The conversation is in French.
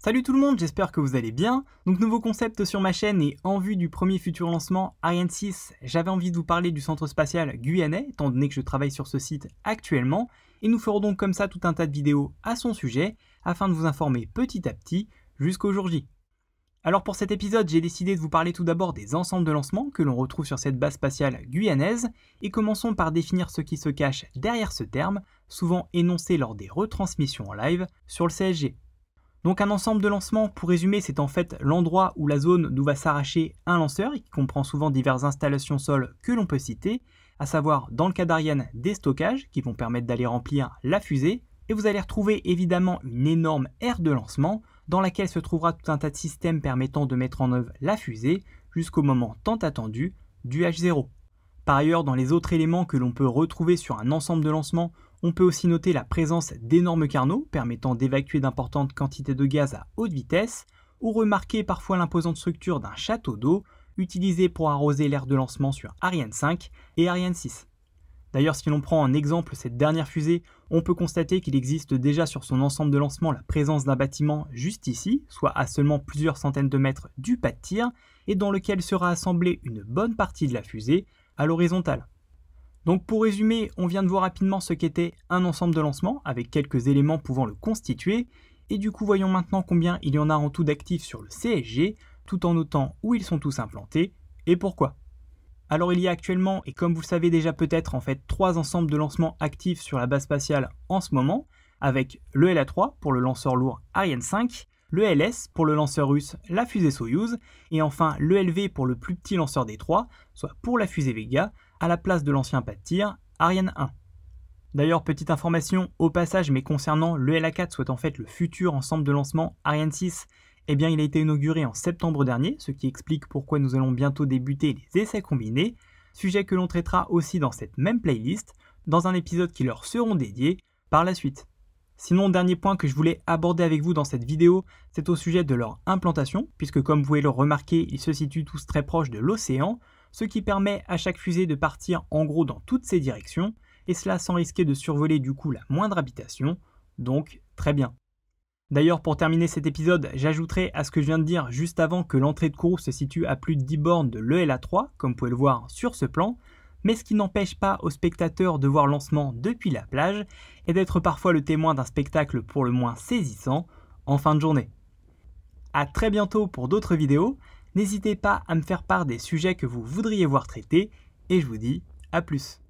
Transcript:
Salut tout le monde, j'espère que vous allez bien. Donc nouveau concept sur ma chaîne et en vue du premier futur lancement Ariane 6, j'avais envie de vous parler du centre spatial guyanais, étant donné que je travaille sur ce site actuellement, et nous ferons donc comme ça tout un tas de vidéos à son sujet, afin de vous informer petit à petit jusqu'au jour J. Alors pour cet épisode, j'ai décidé de vous parler tout d'abord des ensembles de lancement que l'on retrouve sur cette base spatiale guyanaise, et commençons par définir ce qui se cache derrière ce terme, souvent énoncé lors des retransmissions en live sur le CSG. Donc un ensemble de lancement, pour résumer, c'est en fait l'endroit ou la zone d'où va s'arracher un lanceur, et qui comprend souvent diverses installations sol que l'on peut citer, à savoir dans le cas d'Ariane des stockages qui vont permettre d'aller remplir la fusée, et vous allez retrouver évidemment une énorme aire de lancement dans laquelle se trouvera tout un tas de systèmes permettant de mettre en œuvre la fusée jusqu'au moment tant attendu du H0. Par ailleurs, dans les autres éléments que l'on peut retrouver sur un ensemble de lancement, on peut aussi noter la présence d'énormes carnaux permettant d'évacuer d'importantes quantités de gaz à haute vitesse, ou remarquer parfois l'imposante structure d'un château d'eau utilisé pour arroser l'aire de lancement sur Ariane 5 et Ariane 6. D'ailleurs, si l'on prend en exemple cette dernière fusée, on peut constater qu'il existe déjà sur son ensemble de lancement la présence d'un bâtiment juste ici, soit à seulement plusieurs centaines de mètres du pas de tir, et dans lequel sera assemblée une bonne partie de la fusée à l'horizontale. Donc pour résumer, on vient de voir rapidement ce qu'était un ensemble de lancement, avec quelques éléments pouvant le constituer, et du coup voyons maintenant combien il y en a en tout d'actifs sur le CSG, tout en notant où ils sont tous implantés, et pourquoi. Alors il y a actuellement, et comme vous le savez déjà peut-être, en fait 3 ensembles de lancement actifs sur la base spatiale en ce moment, avec le LA3 pour le lanceur lourd Ariane 5, le LS pour le lanceur russe, la fusée Soyouz, et enfin le LV pour le plus petit lanceur des 3, soit pour la fusée Vega, à la place de l'ancien pas de tir, Ariane 1. D'ailleurs, petite information au passage, mais concernant le LA4, soit en fait le futur ensemble de lancement Ariane 6, eh bien il a été inauguré en septembre dernier, ce qui explique pourquoi nous allons bientôt débuter les essais combinés, sujet que l'on traitera aussi dans cette même playlist, dans un épisode qui leur seront dédiés par la suite. Sinon, dernier point que je voulais aborder avec vous dans cette vidéo, c'est au sujet de leur implantation, puisque comme vous pouvez le remarquer, ils se situent tous très proches de l'océan, ce qui permet à chaque fusée de partir en gros dans toutes ces directions, et cela sans risquer de survoler du coup la moindre habitation, donc très bien. D'ailleurs, pour terminer cet épisode, j'ajouterai à ce que je viens de dire juste avant que l'entrée de Kourou se situe à plus de 10 bornes de l'ELA3, comme vous pouvez le voir sur ce plan, mais ce qui n'empêche pas aux spectateurs de voir le lancement depuis la plage et d'être parfois le témoin d'un spectacle pour le moins saisissant en fin de journée. A très bientôt pour d'autres vidéos, n'hésitez pas à me faire part des sujets que vous voudriez voir traités, et je vous dis à plus.